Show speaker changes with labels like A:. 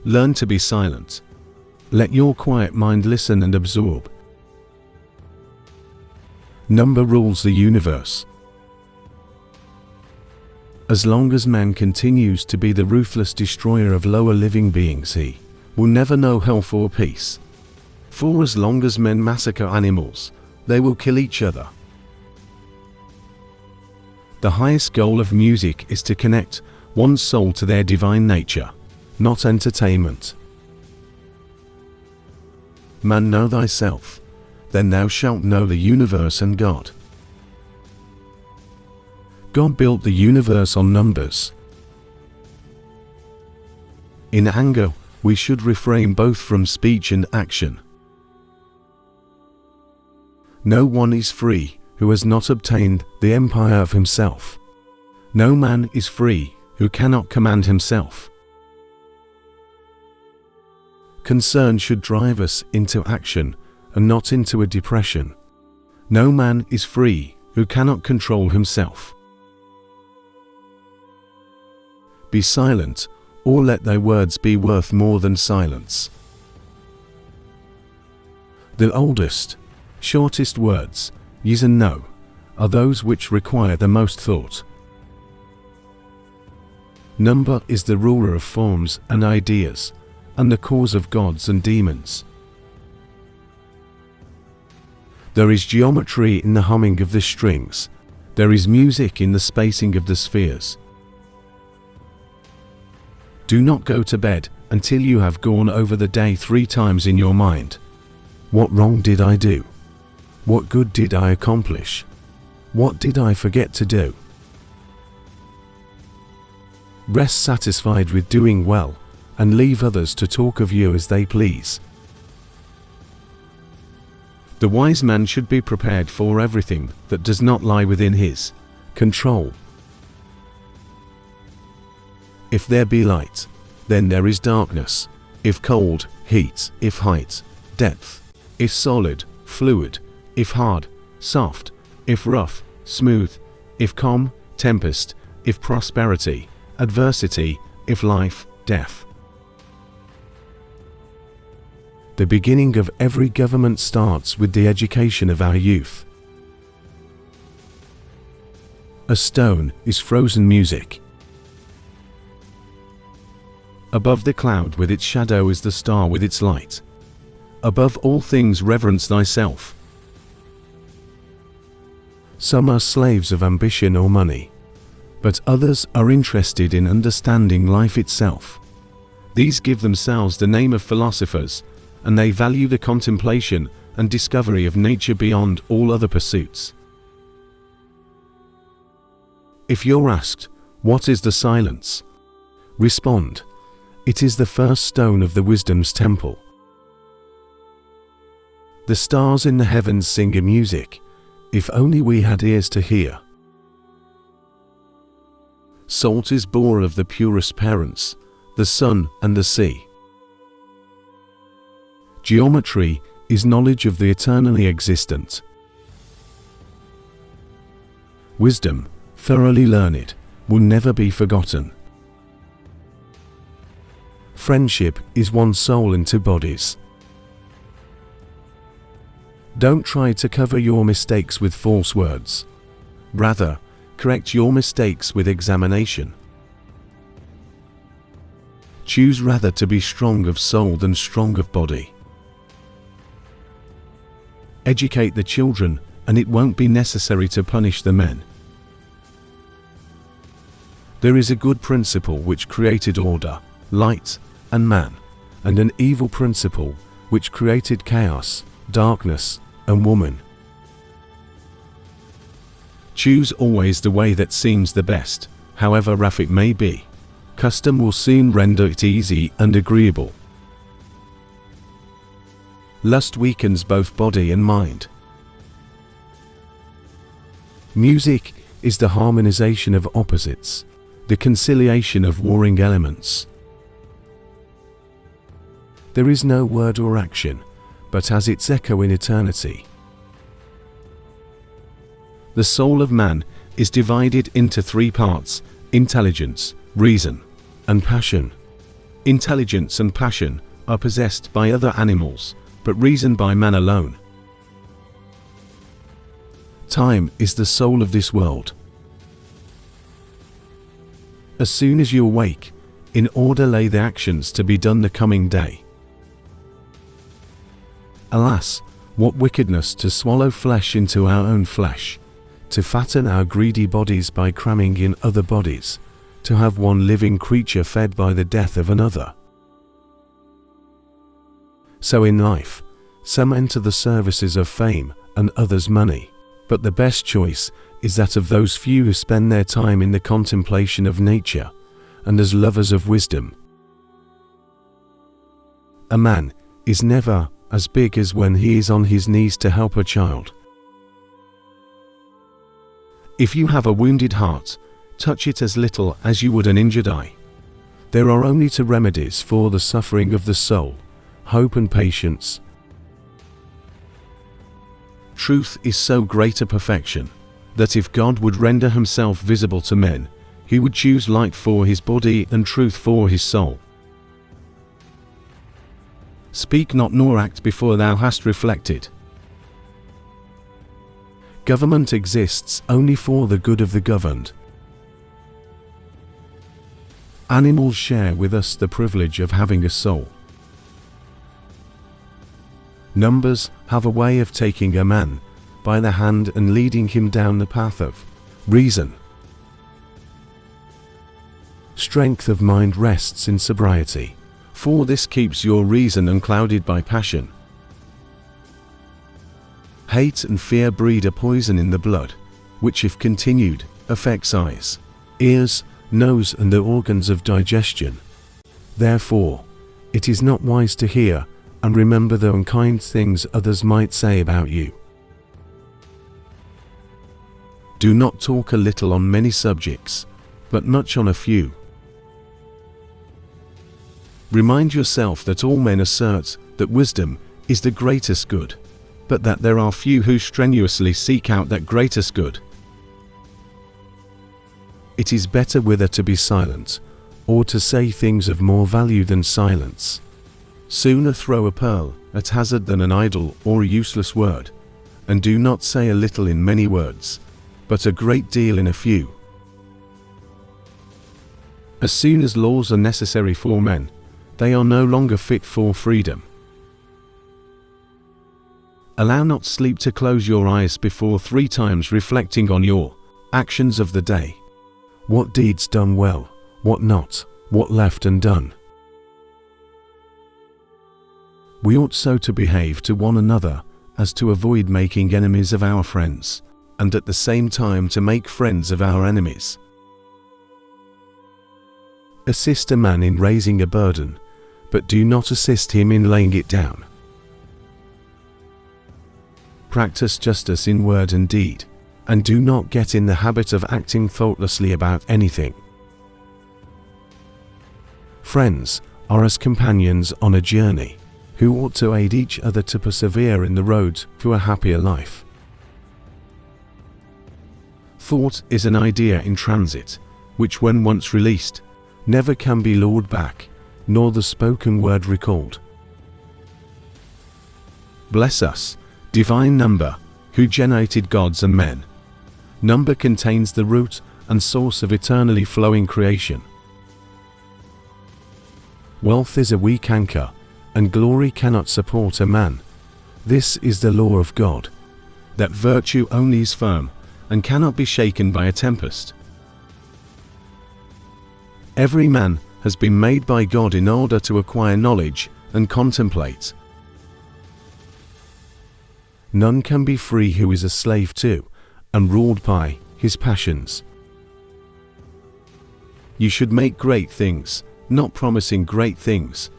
A: Learn to be silent. Let your quiet mind listen and absorb. Number rules the universe. As long as man continues to be the ruthless destroyer of lower living beings, he will never know health or peace. For as long as men massacre animals, they will kill each other. The highest goal of music is to connect one's soul to their divine nature, not entertainment. Man, know thyself, then thou shalt know the universe and God. God built the universe on numbers. In anger, we should refrain both from speech and action. No one is free who has not obtained the empire of himself. No man is free who cannot command himself. Concern should drive us into action and not into a depression. No man is free who cannot control himself. Be silent, or let thy words be worth more than silence. The oldest, shortest words, yes and no, are those which require the most thought. Number is the ruler of forms and ideas, and the cause of gods and demons. There is geometry in the humming of the strings. There is music in the spacing of the spheres. Do not go to bed until you have gone over the day 3 times in your mind. What wrong did I do? What good did I accomplish? What did I forget to do? Rest satisfied with doing well, and leave others to talk of you as they please. The wise man should be prepared for everything that does not lie within his control. If there be light, then there is darkness. If cold, heat. If height, depth. If solid, fluid. If hard, soft. If rough, smooth. If calm, tempest. If prosperity, adversity. If life, death. The beginning of every government starts with the education of our youth. A stone is frozen music. Above the cloud with its shadow is the star with its light. Above all things reverence thyself. Some are slaves of ambition or money, but others are interested in understanding life itself. These give themselves the name of philosophers, and they value the contemplation and discovery of nature beyond all other pursuits. If you're asked, what is the silence? Respond, it is the first stone of the wisdom's temple. The stars in the heavens sing a music, if only we had ears to hear. Salt is born of the purest parents, the sun and the sea. Geometry is knowledge of the eternally existent. Wisdom, thoroughly learned, will never be forgotten. Friendship is one soul in 2 bodies. Don't try to cover your mistakes with false words. Rather, correct your mistakes with examination. Choose rather to be strong of soul than strong of body. Educate the children, and it won't be necessary to punish the men. There is a good principle which created order, light, and man, and an evil principle which created chaos, darkness, and woman. Choose always the way that seems the best, however rough it may be. Custom will soon render it easy and agreeable. Lust weakens both body and mind. Music is the harmonization of opposites, the conciliation of warring elements. There is no word or action, but has its echo in eternity. The soul of man is divided into 3 parts: intelligence, reason, and passion. Intelligence and passion are possessed by other animals, but reason by man alone. Time is the soul of this world. As soon as you awake, in order lay the actions to be done the coming day. Alas, what wickedness to swallow flesh into our own flesh, to fatten our greedy bodies by cramming in other bodies, to have one living creature fed by the death of another. So in life, some enter the services of fame and others money, but the best choice is that of those few who spend their time in the contemplation of nature and as lovers of wisdom. A man is never as big as when he is on his knees to help a child. If you have a wounded heart, touch it as little as you would an injured eye. There are only two remedies for the suffering of the soul: hope and patience. Truth is so great a perfection, that if God would render himself visible to men, he would choose light for his body and truth for his soul. Speak not nor act before thou hast reflected. Government exists only for the good of the governed. Animals share with us the privilege of having a soul. Numbers have a way of taking a man by the hand and leading him down the path of reason. Strength of mind rests in sobriety, for this keeps your reason unclouded by passion. Hate and fear breed a poison in the blood, which if continued, affects eyes, ears, nose and the organs of digestion. Therefore, it is not wise to hear and remember the unkind things others might say about you. Do not talk a little on many subjects, but much on a few. Remind yourself that all men assert that wisdom is the greatest good, but that there are few who strenuously seek out that greatest good. It is better whether to be silent, or to say things of more value than silence. Sooner throw a pearl at hazard than an idle or a useless word, and do not say a little in many words, but a great deal in a few. As soon as laws are necessary for men, they are no longer fit for freedom. Allow not sleep to close your eyes before 3 times reflecting on your actions of the day. What deeds done well, what not, what left undone. We ought so to behave to one another as to avoid making enemies of our friends, and at the same time to make friends of our enemies. Assist a man in raising a burden, but do not assist him in laying it down. Practice justice in word and deed, and do not get in the habit of acting thoughtlessly about anything. Friends are as companions on a journey, who ought to aid each other to persevere in the road to a happier life. Thought is an idea in transit, which when once released, never can be lured back, nor the spoken word recalled. Bless us, divine number, who generated gods and men. Number contains the root and source of eternally flowing creation. Wealth is a weak anchor, and glory cannot support a man. This is the law of God, that virtue only is firm, and cannot be shaken by a tempest. Every man has been made by God in order to acquire knowledge and contemplate. None can be free who is a slave to, and ruled by, his passions. You should make great things, not promising great things,